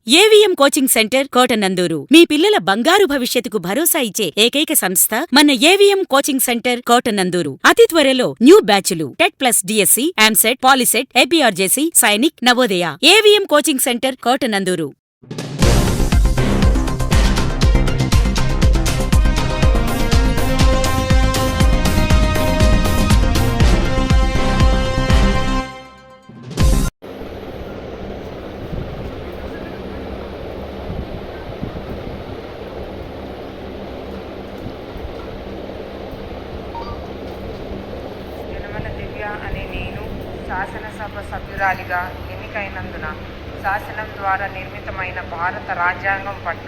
AVM coaching centre Kotananduru మీ పిల్లల బంగారు భవిష్యత్తుకు భరోసా ఇచ్చే ఏకైక సంస్థ మన ఏవిఎం కోచింగ్ సెంటర్ కోటనందూరు. అతి త్వరలో న్యూ బ్యాచ్లు TET plus DSC, EAMCET, POLYCET, APRJC, Sainik, Navodaya. AVM coaching centre Kotanandur. అనే నేను శాసనసభ సభ్యురాలిగా ఎన్నికైనందున శాసనం ద్వారా నిర్మితమైన భారత రాజ్యాంగం పట్ల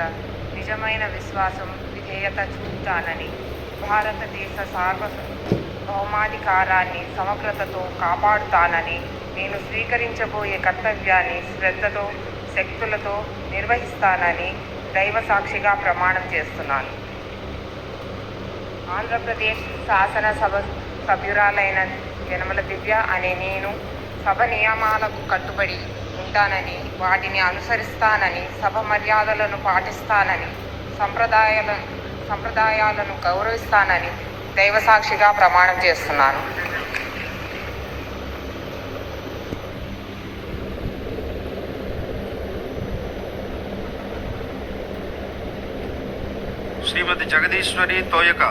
నిజమైన విశ్వాసం, విధేయత చూపుతానని, భారతదేశ సార్వభౌమాధికారాన్ని సమగ్రతతో కాపాడుతానని, నేను స్వీకరించబోయే కర్తవ్యాన్ని శ్రద్ధతో, శక్తులతో నిర్వహిస్తానని దైవ సాక్షిగా ప్రమాణం చేస్తున్నాను. ఆంధ్రప్రదేశ్ శాసనసభ సభ్యురాలైన యనమల దివ్య అనే నేను సభ నియమాలకు కట్టుబడి ఉంటానని, వాటిని అనుసరిస్తానని, సభ మర్యాదలను పాటిస్తానని, సంప్రదాయాలను గౌరవిస్తానని దైవసాక్షిగా ప్రమాణం చేస్తున్నాను. శ్రీమతి జగదీశ్వరి తోయక